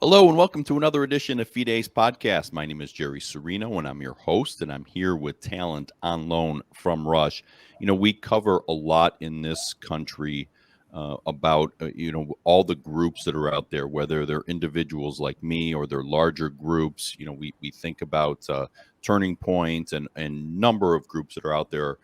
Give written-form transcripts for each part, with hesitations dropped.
Hello and welcome to another edition of Fide's podcast. My name is Jerry Serino and I'm your host, and I'm here with talent on loan from Rush. We cover a lot in this country about all the groups that are out there, whether they're individuals like me or they're larger groups. We think about Turning Point and number of groups that are out there,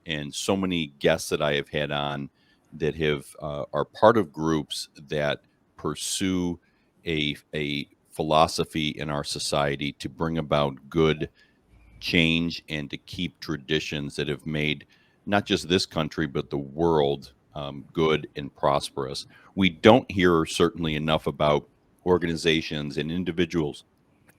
and so many guests that I have had on that have are part of groups that pursue a philosophy in our society to bring about good change and to keep traditions that have made not just this country but the world good and prosperous. We don't hear certainly enough about organizations and individuals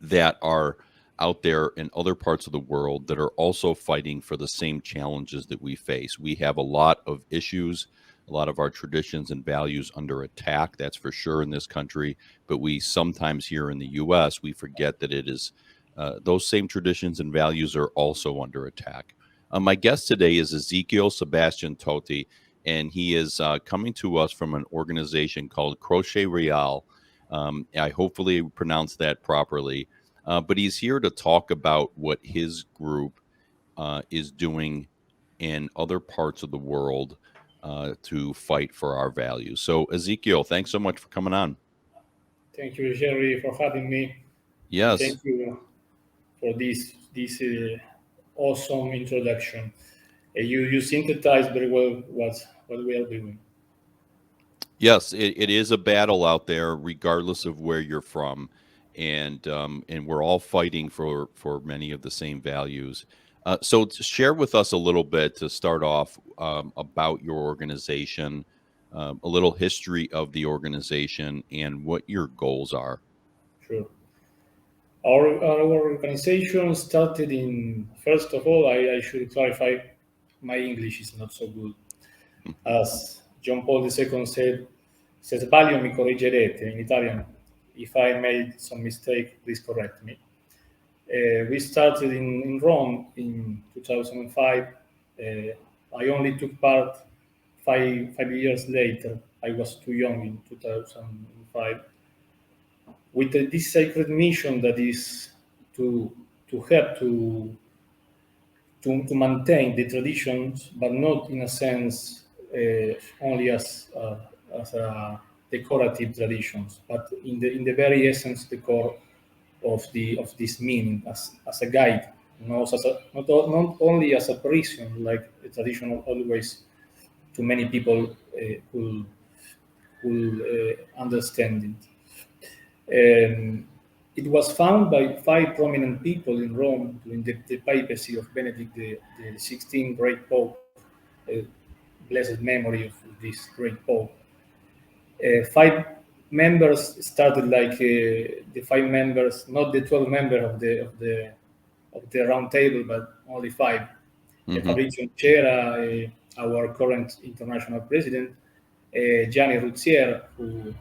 that are out there in other parts of the world that are also fighting for the same challenges that we face. We have a lot of issues, a lot of our traditions and values under attack, that's for sure in this country. But we sometimes here in the U.S., we forget that it is those same traditions and values are also under attack. My guest today is Ezequiel Sebastian Toti, and he is coming to us from an organization called Croce Reale. I hopefully pronounced that properly. But he's here to talk about what his group is doing in other parts of the world to fight for our values. So, Ezequiel, thanks so much for coming on. Thank you, Jerry, for having me, and Yes, thank you for this awesome introduction. You synthesized very well what we are doing. yes, it is a battle out there, regardless of where you're from, and we're all fighting for many of the same values. So, to share with us a little bit to start off about your organization, a little history of the organization, and what your goals are. Sure. Our organization started in. First of all, I should clarify, my English is not so good. As John Paul II said, "Se sbaglio mi corrigerete" in Italian. If I made some mistake, please correct me. We started in Rome in 2005. I only took part five years later. I was too young in 2005. With this sacred mission that is to help to maintain the traditions, but not in a sense only as a decorative traditions, but in the very essence, the core of this meaning as a guide, not only as a prison, like a tradition always to many people will understand it. It was found by five prominent people in Rome during the papacy of Benedict the 16th great pope, blessed memory of this great pope. Five members started like the five members, not the 12 members of the round table, but only five. Hmm. Fabrizio Cera, our current international president, Gianni Ruzzier,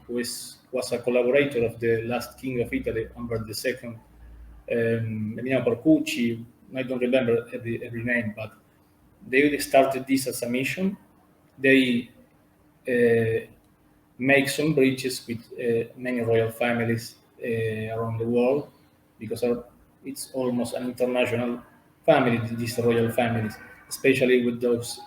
was a collaborator of the last king of Italy, Umberto II, Emiliano Porcucci. I don't remember every name, but they started this as a mission. They make some bridges with many royal families around the world because it's almost an international family, these royal families, especially with those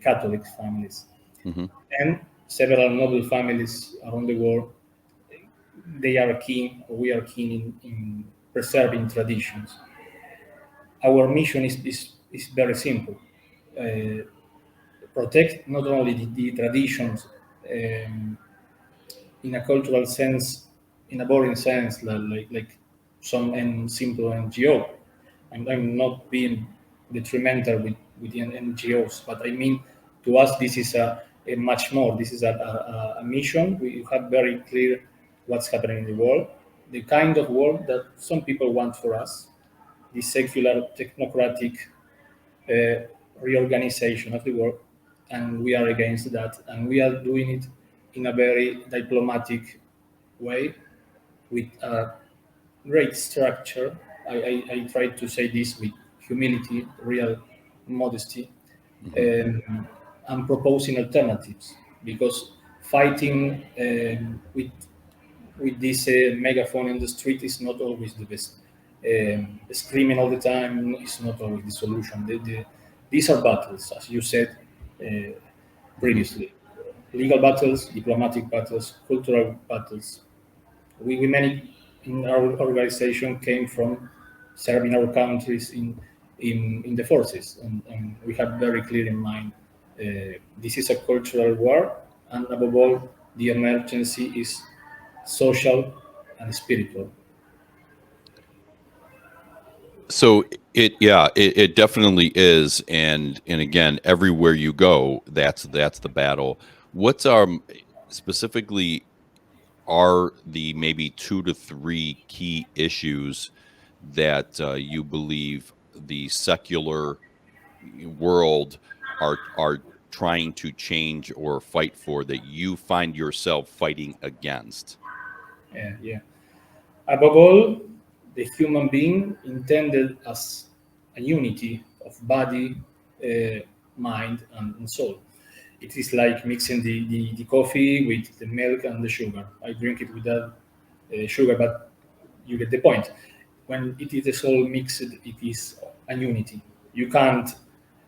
Catholic families. Hmm. And several noble families around the world, they are keen, or we are keen in preserving traditions. Our mission is very simple. Uh, Protect not only the traditions um, in a cultural sense, in a boring sense, like some simple NGO. I'm not being detrimental with the NGOs, but I mean, to us, this is a much more. This is a mission. We have very clear what's happening in the world, the kind of world that some people want for us, the secular, technocratic uh, reorganization of the world, and we are against that, and we are doing it in a very diplomatic way with a great structure. I try to say this with humility, real modesty, Hmm. and proposing alternatives because fighting with with this megaphone in the street is not always the best. Screaming all the time is not always the solution. These are battles, as you said Hmm. previously. Legal battles, diplomatic battles, cultural battles. We many in our organization came from serving our countries in the forces, and we have very clear in mind this is a cultural war, and above all, the emergency is social and spiritual. So it definitely is, and again, everywhere you go, that's the battle. What's specifically are the maybe 2 to 3 key issues that you believe the secular world are trying to change or fight for, that you find yourself fighting against? Yeah. Above all, the human being intended as a unity of body, mind, and soul. It is like mixing the coffee with the milk and the sugar. I drink it without sugar, but you get the point. When it is all mixed, it is a unity. You can't.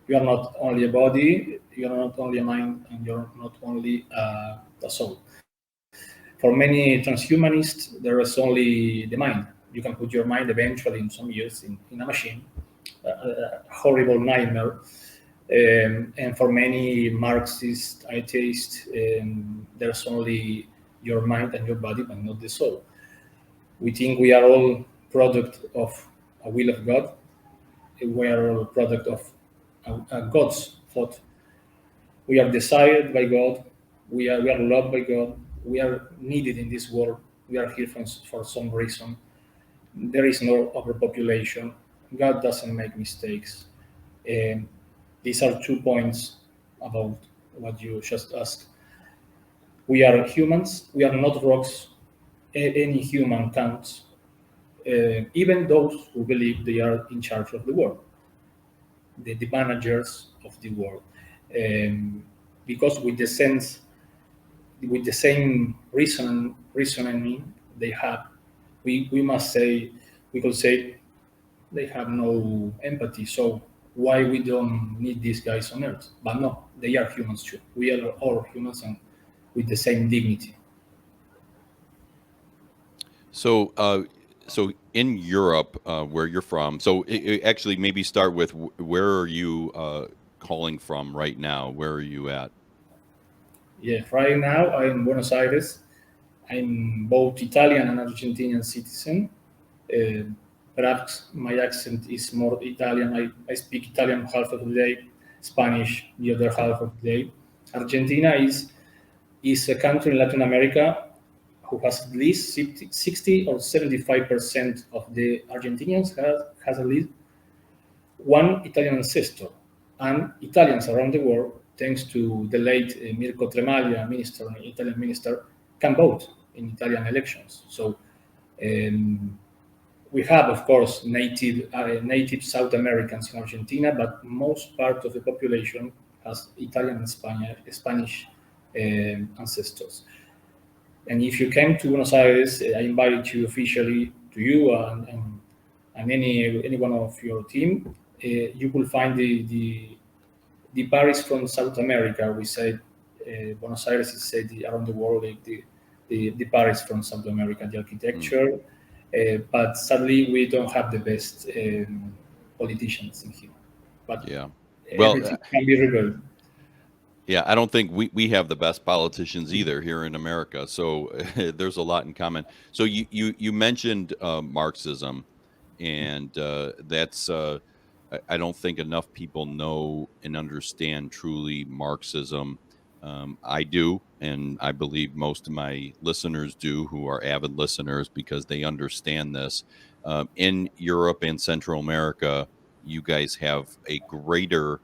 You are not only a body. You are not only a mind, and you're not only a soul. For many transhumanists, there is only the mind. You can put your mind eventually in some years in a machine, a horrible nightmare. And for many Marxist atheists, there's only your mind and your body, but not the soul. We think we are all product of a will of God. We are all product of a God's thought. We are desired by God. We are loved by God. We are needed in this world. We are here for some reason. There is no overpopulation. God doesn't make mistakes. Um, these are 2 points about what you just asked. We are humans. We are not rocks. Any human counts, even those who believe they are in charge of the world, the managers of the world. Um, because with the same reasoning they have, we must say, we could say they have no empathy. So why we don't need these guys on Earth? But no, they are humans too. We are all humans and with the same dignity. So, so in Europe, where you're from, so actually maybe start with where are you calling from right now? Where are you at? Yeah, right now I'm in Buenos Aires. I'm both Italian and Argentinian citizen. Uh, Perhaps my accent is more Italian. I speak Italian half of the day, Spanish the other half of the day. Argentina is a country in Latin America who has at least 60 or 75% of the Argentinians has at least one Italian ancestor. And Italians around the world, thanks to the late Mirko Tremaglia, minister, Italian minister, can vote in Italian elections. So we have, of course, native South Americans in Argentina, but most part of the population has Italian and Spanish ancestors. And if you came to Buenos Aires, I invite you officially to you and any one of your team. You will find the Paris from South America. We say Buenos Aires is said around the world like the Paris from South America, the Hmm. architecture. But sadly, we don't have the best politicians in here. But Yeah. Well, everything can be rebuilt. yeah, I don't think we have the best politicians either here in America. So there's a lot in common. So you mentioned Marxism, and that's I don't think enough people know and understand truly Marxism. I do, and I believe most of my listeners do, who are avid listeners, because they understand this. In Europe and Central America, you guys have a greater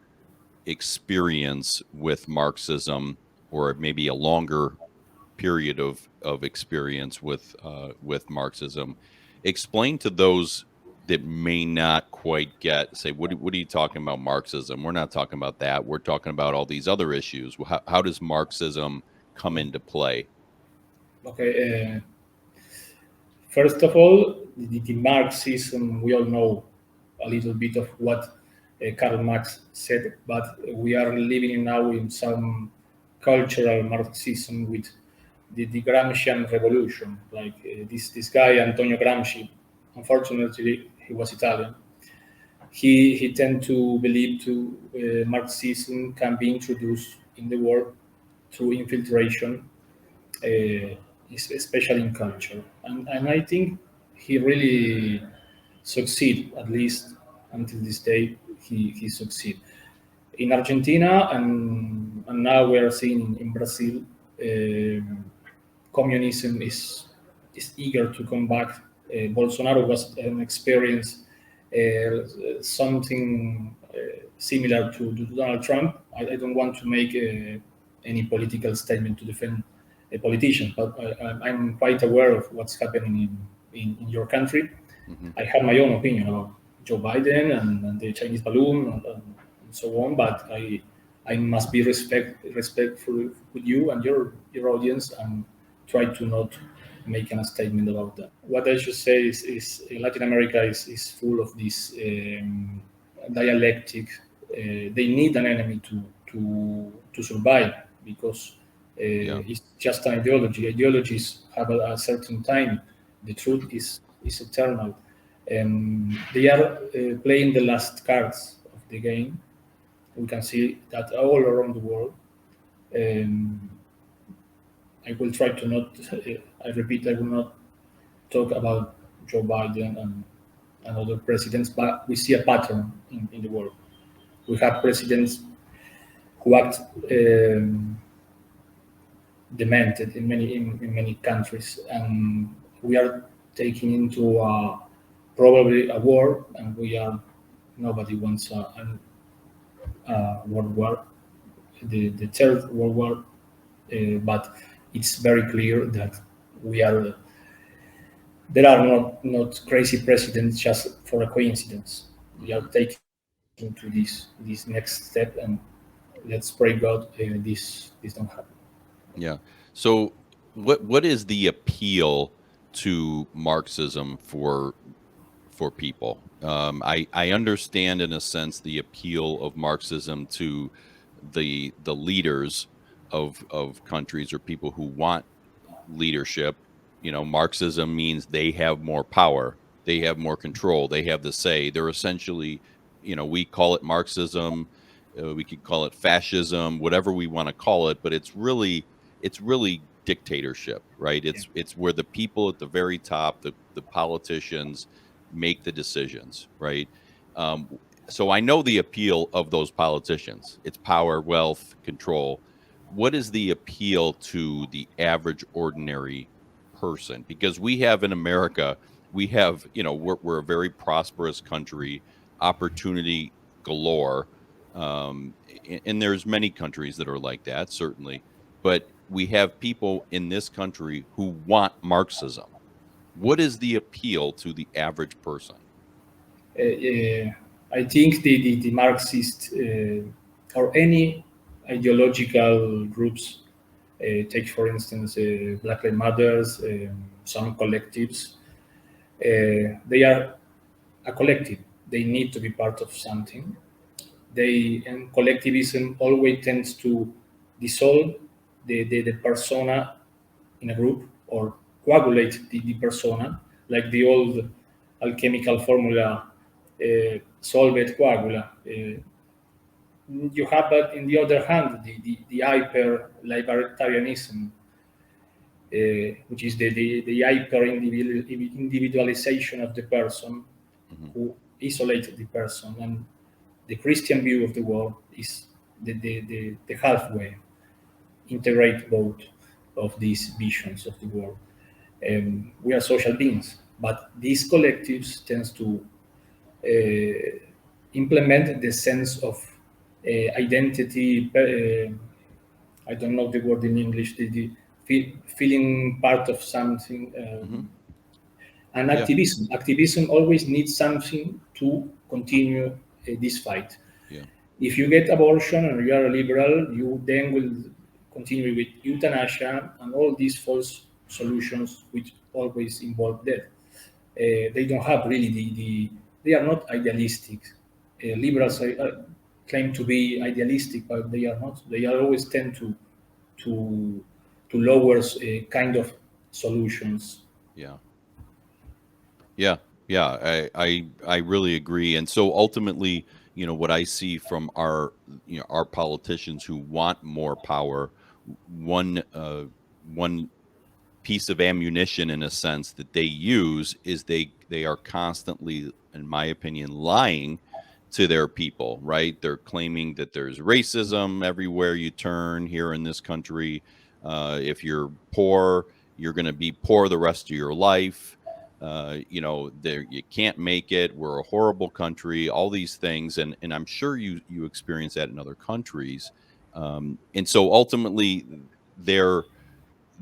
experience with Marxism, or maybe a longer period of experience with Marxism. Explain to those that may not quite get, say, what are you talking about Marxism? We're not talking about that. We're talking about all these other issues. How does Marxism come into play? Okay. First of all, the Marxism, we all know a little bit of what Karl Marx said, but we are living now in some cultural Marxism with the Gramscian revolution. Like this guy, Antonio Gramsci, unfortunately, he was Italian. He tend to believe to Marxism can be introduced in the world through infiltration, uh, especially in culture. And I think he really succeed, at least until this day, he succeed. In Argentina and now we are seeing in Brazil, communism is eager to come back. Bolsonaro was an experience something similar to Donald Trump. I don't want to make any political statement to defend a politician, but I'm quite aware of what's happening in your country. Hmm. I have my own opinion about Joe Biden and the Chinese balloon and so on, but I must be respectful with you and your audience and try to not make a statement about that. What I should say is Latin America is full of this dialectic. They need an enemy to survive because Yeah. it's just an ideology. Ideologies have a certain time. The truth is eternal. They are playing the last cards of the game. We can see that all around the world. Um, I will try to not. I repeat, I will not talk about Joe Biden and other presidents, but we see a pattern in the world. We have presidents who act demented in many countries, and we are taking into probably a war, and we are nobody wants a world war, the third world war, but it's very clear that we are there are not crazy presidents just for a coincidence. We are Hmm. taking to this next step, and let's pray God this don't happen. Yeah. So, what is the appeal to Marxism for people? I understand in a sense the appeal of Marxism to the leaders of countries or people who want leadership. You know, Marxism means they have more power, they have more control, they have the say. They're essentially, we call it Marxism, we could call it fascism, whatever we want to call it, but it's really dictatorship, right? Yeah. It's where the people at the very top, the politicians, make the decisions, right? Um, so I know the appeal of those politicians. It's power, wealth, control. What is the appeal to the average ordinary person? Because we have in America, we have, we're a very prosperous country, opportunity galore. And there's many countries that are like that, certainly. But we have people in this country who want Marxism. What is the appeal to the average person? I think the Marxist or any ideological groups, take for instance Black Lives Matters, some collectives, they are a collective. They need to be part of something. They and collectivism always tends to dissolve the persona in a group or coagulate the persona, like the old alchemical formula, solvet coagula. You have, but in the other hand, the hyper libertarianism, which is the hyper individualization of the person Hmm. who isolates the person. And the Christian view of the world is the halfway, integrate both of these visions of the world. We are social beings, but these collectives tends to implement the sense of identity. I don't know the word in English. Feeling part of something. Hmm. And Yeah. activism always needs something to continue this fight. Yeah. If you get abortion and you are a liberal, you then will continue with euthanasia and all these false solutions which always involve death. They don't have really they are not idealistic. Liberals claim to be idealistic, but they are not. They are always tend to to lower kind of solutions. Yeah. Yeah, yeah, I really agree. And so ultimately, what I see from our politicians who want more power, one piece of ammunition in a sense that they use is they are constantly, in my opinion, lying to their people, right? They're claiming that there's racism everywhere you turn here in this country. If you're poor, you're going to be poor the rest of your life. There you can't make it. We're a horrible country. All these things, and I'm sure you experience that in other countries. And so ultimately, they're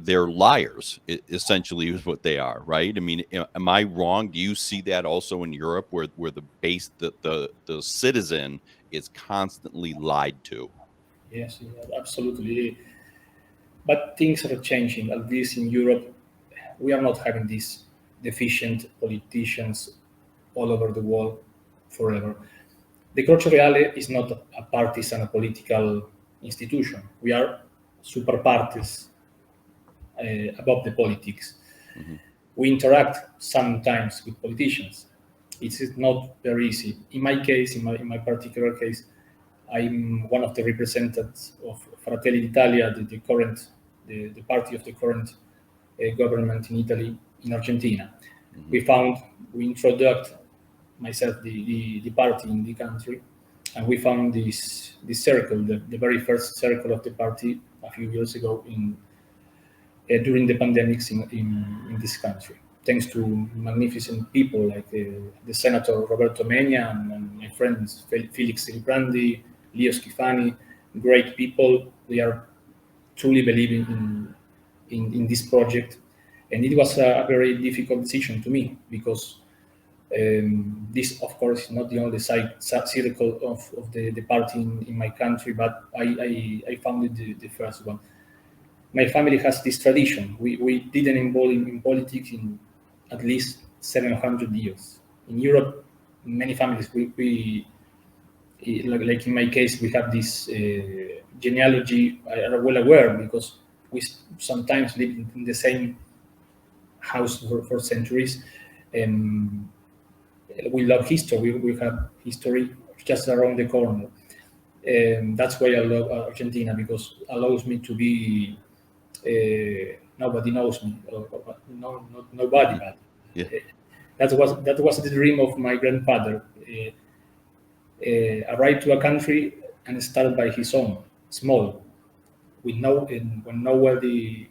they're liars, essentially, is what they are, right? I mean, am I wrong? Do you see that also in Europe, where the base the citizen is constantly lied to? Yes, yeah, absolutely. But things are changing. At least in Europe, we are not having these deficient politicians all over the world forever. The Croce Reale is not a partisan, a political institution. We are super parties above the politics. Hmm. We interact sometimes with politicians. It is not very easy. In my case, in my particular case, I'm one of the representatives of Fratelli d'Italia, the party of the current government in Italy, in Argentina. Hmm. We found, we introduced myself, the party in the country, and we found this circle, the very first circle of the party a few years ago during the pandemics in this country. Thanks to magnificent people like the Senator Roberto Mena and my friends Felix Silibrandi, Leo Schifani, great people. They are truly believing in this project. And it was a very difficult decision to me because this, of course, is not the only circle of the party in my country, but I founded the first one. My family has this tradition. We didn't involve in politics in at least 700 years. In Europe, many families, like in my case, we have this genealogy, are well aware because we sometimes live in the same house for centuries. And we love history. We have history just around the corner. And that's why I love Argentina because it allows me to be nobody knows me, no, not nobody, Hmm. but Yeah. that was the dream of my grandfather. Arrive to a country and start by his own, small, with no, and when nobody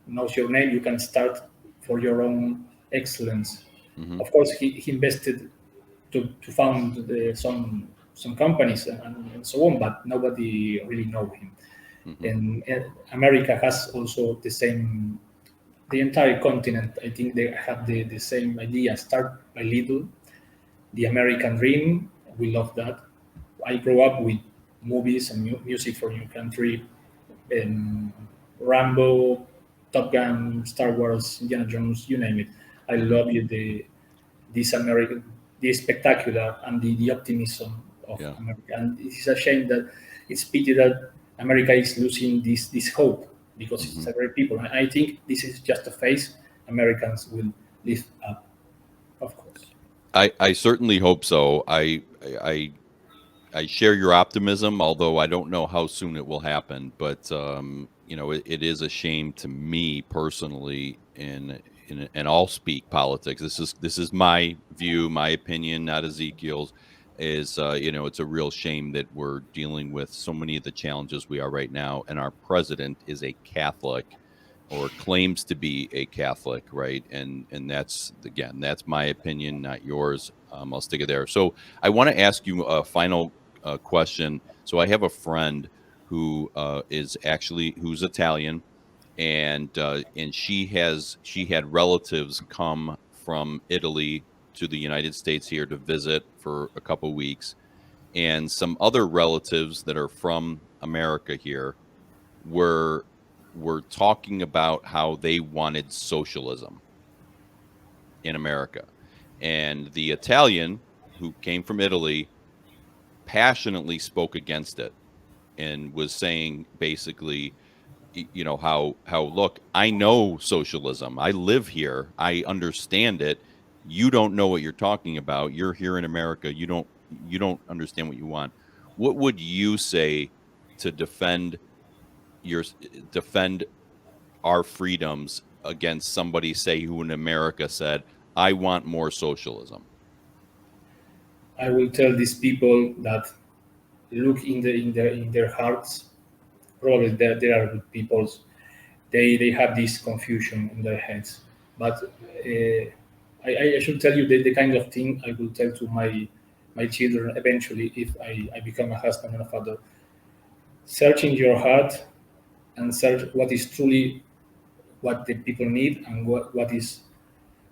knows your name, you can start for your own excellence. Hmm. Of course, he invested to found some companies and so on, but nobody really know him. Hmm. And America has also the same, the entire continent. I think they have the same idea. Start by little, the American dream. We love that. I grew up with movies and music from your country, and Rambo, Top Gun, Star Wars, Indiana Jones, you name it. I Hmm. love you this American, the spectacular and the optimism of Yeah. America. And it is a shame that it's pity that America is losing this hope because it's Hmm. a great people. I think this is just a phase. Americans will live up, of course. I certainly hope so. I share your optimism, although I don't know how soon it will happen. But it is a shame to me personally, and I'll speak politics. This is my view, my opinion, not Ezekiel's. Is it's a real shame that we're dealing with so many of the challenges we are right now, and our president is a Catholic or claims to be a Catholic, right? And that's, again, that's my opinion, not yours. I'll stick it there. So I want to ask you a final question. So I have a friend who is actually who's Italian, and she had relatives come from Italy to the United States here to visit for a couple weeks, and some other relatives that are from America here were were talking about how they wanted socialism in America. And the Italian, who came from Italy, passionately spoke against it and was saying basically, how look, I know socialism, I live here, I understand it, you don't know what you're talking about, you're here in America, you don't understand what you want. What would you say to your defend our freedoms against somebody, say, who in America said, I want more socialism? I will tell these people that look in their hearts. Probably there are good people. They have this confusion in their heads. But I should tell you the kind of thing I will tell to my children eventually if I become a husband and a father. Search in your heart and search what is truly what the people need and what is,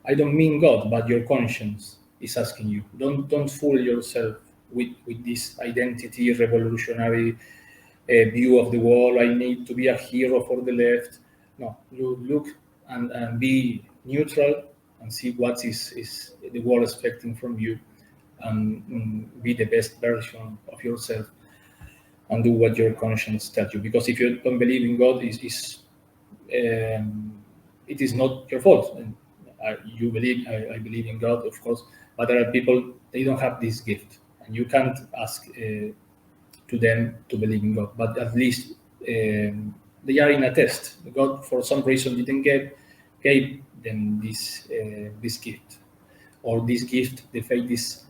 I don't mean God, but your conscience is asking you. Don't fool yourself with this identity revolutionary view of the world. I need to be a hero for the left. No, you look and be neutral and see what is the world expecting from you, and be the best version of yourself and do what your conscience tells you. Because if you don't believe in God, um, it is not your fault. And you believe, I believe in God, of course, but there are people they don't have this gift, and you can't ask to them to believe in God. But at least they are in a test. God, for some reason, didn't gave them this gift, or this gift. The faith is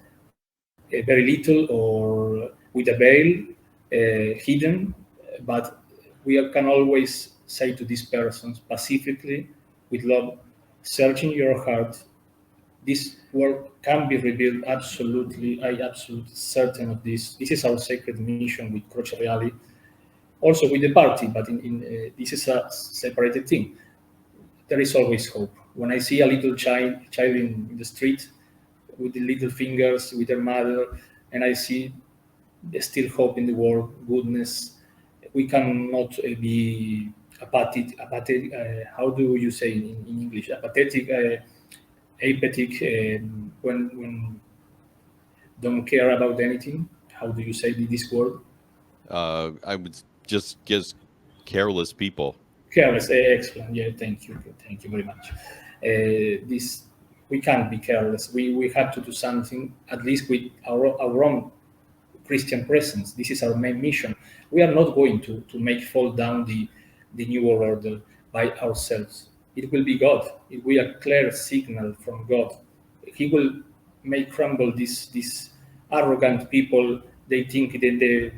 very little or with a veil hidden. But can always say to these persons pacifically, with love, search in your heart. This work can be revealed absolutely. I absolutely certain of this. This is our sacred mission with Croce Reale, also with the party, but this is a separated thing. There is always hope. When I see a little child in the street with the little fingers with their mother, and I see there's still hope in the world, goodness. We cannot be apathetic. How do you say in English? Apathetic, apathetic. When don't care about anything. How do you say this word? I would just careless people. Careless. Excellent. Yeah, thank you very much. This we can't be careless. We have to do something at least with our own Christian presence. This is our main mission. We are not going to make fall down the new world order by ourselves. It will be God. It will be a clear signal from God. He will make crumble these arrogant people. They think that the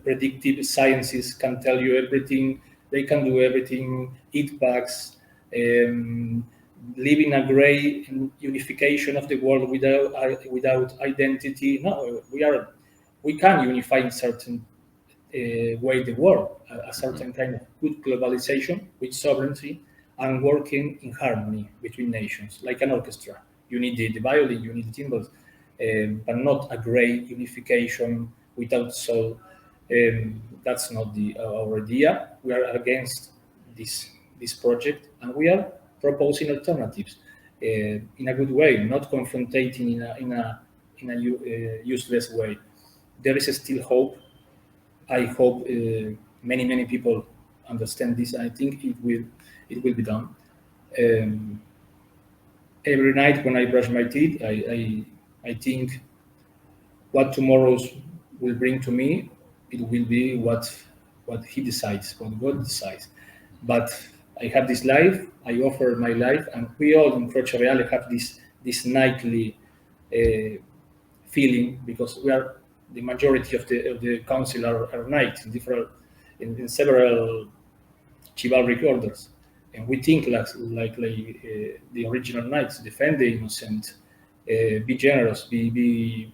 predictive sciences can tell you everything. They can do everything. Eat bugs. Um, Live in a gray unification of the world without identity. No, we can unify in certain way the world, a Mhm. certain kind of good globalization with sovereignty and working in harmony between nations, like an orchestra. You need the violin, you need the timbales, but not a gray unification without soul. That's not our idea. We are against this project, and we are proposing alternatives in a good way, not confrontating in a useless way. There is still hope. I hope many people understand this. I think it will be done. Um, every night when I brush my teeth, I think what tomorrow's will bring to me. It will be what He decides, what God decides. But I have this life. I offer my life, and we all in Croce Reale have this nightly feeling, because we are the majority of the council are knights in different in several chivalric orders, and we think like the original knights: defend the innocent, be generous, be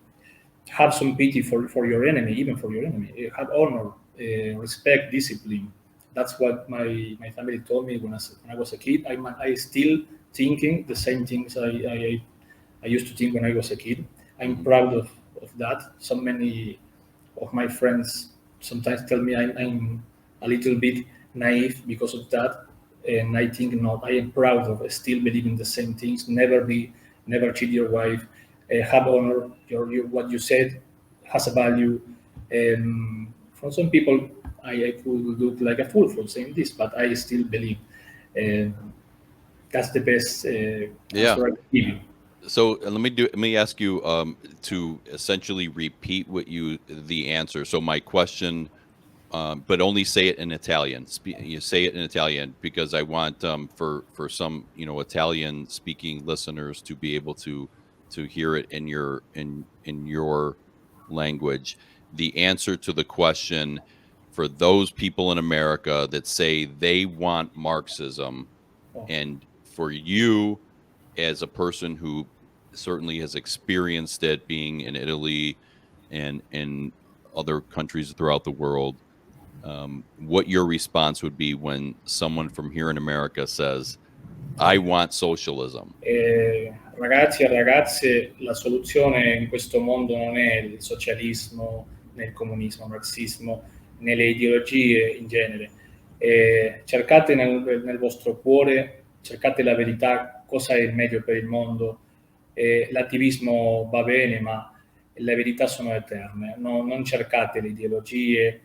have some pity for your enemy, even for your enemy, have honor, respect, discipline. That's what my family told me when I was a kid. I still thinking the same things I used to think when I was a kid. I'm Mhm. proud of that. So many of my friends sometimes tell me I'm a little bit naive because of that. And I think not. I am proud of still believing the same things. Never cheat your wife. Have honor. What you said has a value. For some people, I could look like a fool for saying this, but I still believe that's the best Yeah. answer I can give you. So let me ask you to essentially repeat the answer. So my question, but only say it in Italian. You say it in Italian because I want for some Italian speaking listeners to be able to hear it in your language. The answer to the question for those people in America that say they want Marxism, Oh, and for you as a person who certainly has experienced it being in Italy and in other countries throughout the world, what your response would be when someone from here in America says, "I want socialism." ragazzi e ragazze, la soluzione in questo mondo non è il socialismo, né il comunismo, il marxismo, né le ideologie in genere. Cercate nel vostro cuore, cercate la verità, cosa è il meglio per il mondo. L'attivismo va bene, ma le verità sono eterne. Non cercate le ideologie,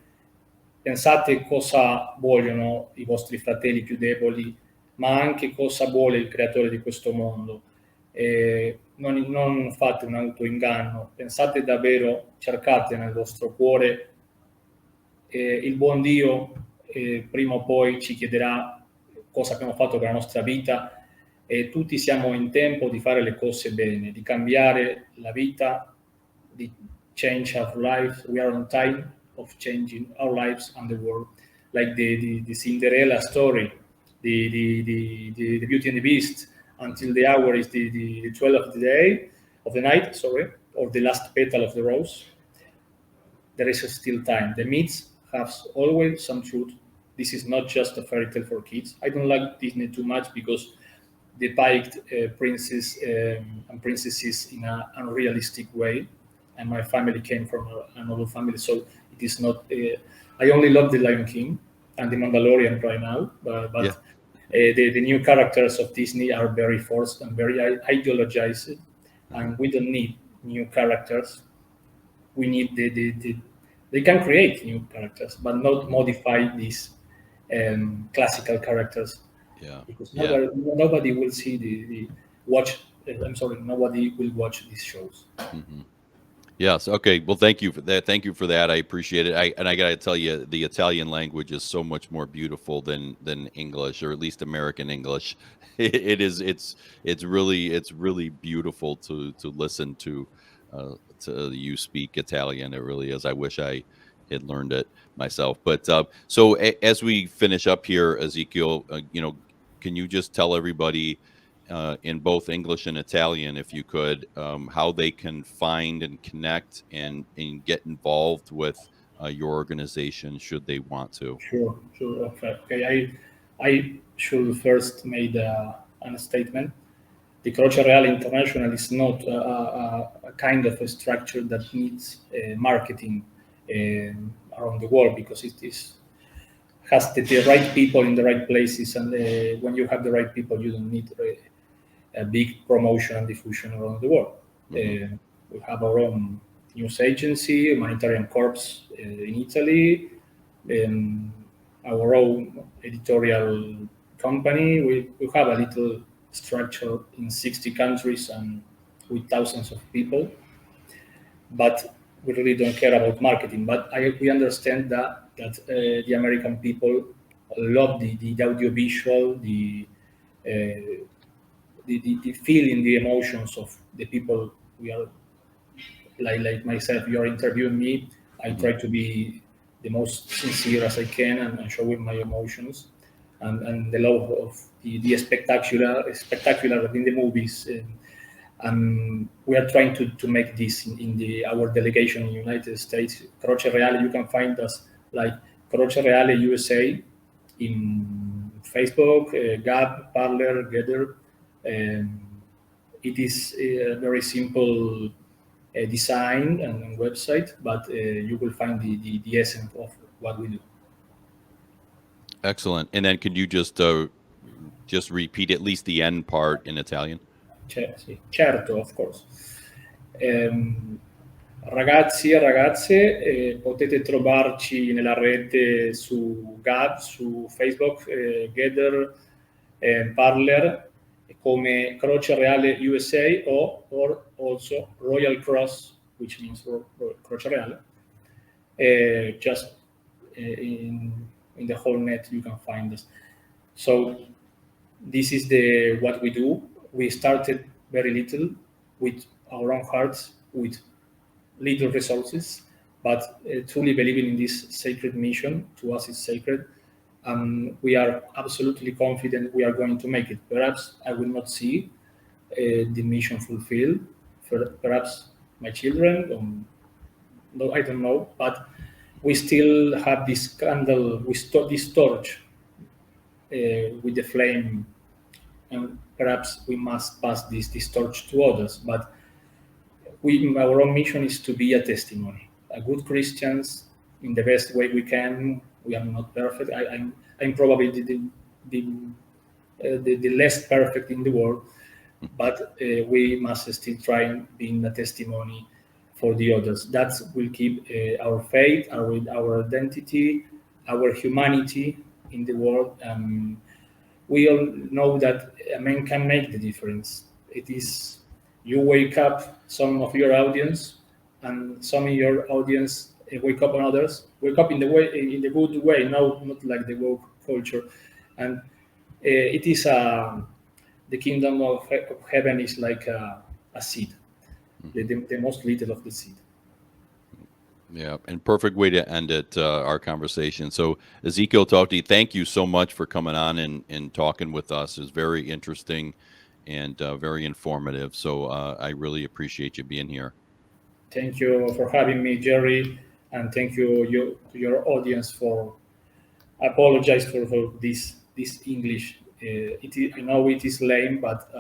pensate cosa vogliono i vostri fratelli più deboli, ma anche cosa vuole il creatore di questo mondo. Non fate un autoinganno, pensate davvero, cercate nel vostro cuore, il buon Dio prima o poi ci chiederà cosa abbiamo fatto per la nostra vita, e tutti siamo in tempo di fare le cose bene, di cambiare la vita, di change our lives. We are on time of changing our lives and the world, like the Cinderella story, the Beauty and the Beast, until the hour is the 12th of the day, of the night, sorry, or the last petal of the rose. There is still time. The myths have always some truth. This is not just a fairy tale for kids. I don't like Disney too much because they depict princes and princesses in an unrealistic way. And my family came from a noble family, so it is not. I only love the Lion King and the Mandalorian right now, Yeah. but the new characters of Disney are very forced and very ideologized, Mhm. and we don't need new characters. We need they can create new characters, but not Mhm. modify these classical characters, Yeah. because Yeah. nobody will see the watch. I'm sorry, nobody will watch these shows. Mhm. Yes. Okay. Well, thank you for that. Thank you for that. I appreciate it. I got to tell you, the Italian language is so much more beautiful than English, or at least American English. It is. It's really beautiful to listen to you speak Italian. It really is. I wish I had learned it myself. But so as we finish up here, Ezekiel, can you just tell everybody in both English and Italian, if you could, how they can find and connect and get involved with your organization should they want to. Sure, sure. Okay. I should first made a statement. The Croce Reale International is not a kind of a structure that needs marketing around the world, because it is has the right people in the right places, and when you have the right people, you don't need a big promotion and diffusion around the world. Hmm. We have our own news agency, Humanitarian Corps in Italy, um, our own editorial company. We have a little structure in 60 countries and with thousands of people, but we really don't care about marketing. But we understand that the American people love the audiovisual, the feeling, the emotions of the people we are, like myself. You are interviewing me. I Hmm. try to be the most sincere as I can, and showing my emotions, and the love of the spectacular in the movies. And we are trying to make this in our delegation in the United States. Croce Reale, you can find us like Croce Reale USA in Facebook, Gab, Parler, Gather. Um, it is a very simple design and website, but you will find the essence of what we do. Excellent. And then could you just repeat at least the end part in Italian? Sì, certo, of course. Ehm, Ragazzi e ragazze, potete trovarci nella rete su Gab, su Facebook, Gather, Parler, come Croce Reale USA or also Royal Cross, which means Croce Reale. Just in the whole net you can find us. So this is the what we do. We started very little with our own hearts, with little resources, but truly believing in this sacred mission. To us, it's sacred. We are absolutely confident we are going to make it. Perhaps I will not see the mission fulfilled. Perhaps my children, no, I don't know, but we still have this candle, this torch with the flame, and perhaps we must pass this torch to others. But our own mission is to be a testimony, a good Christians in the best way we can. We are not perfect. I'm probably the less perfect in the world, but we must still try being a testimony for the others. That will keep our faith, our identity, our humanity in the world. We all know that a man can make the difference. It is you wake up some of your audience, and some of your audience wake up on others. Wake up in the good way, no, not like the woke culture. And it is the kingdom of heaven is like a seed, the most little of the seed. Yeah, and perfect way to end it, our conversation. So, Ezequiel Toti, thank you so much for coming on and talking with us. It was very interesting and very informative. So, I really appreciate you being here. Thank you for having me, Jerry, and thank you to your audience for. I apologize for this English. I know it is lame, but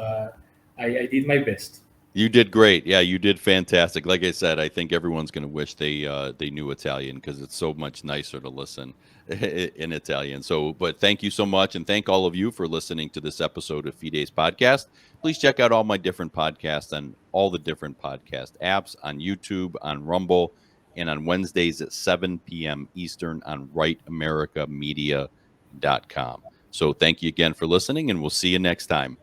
I did my best. You did great. Yeah, you did fantastic. Like I said, I think everyone's going to wish they knew Italian because it's so much nicer to listen in Italian. So, but thank you so much, and thank all of you for listening to this episode of Fide's podcast. Please check out all my different podcasts on all the different podcast apps on YouTube, on Rumble, and on Wednesdays at 7 p.m. Eastern on rightamericamedia.com. So, thank you again for listening, and we'll see you next time.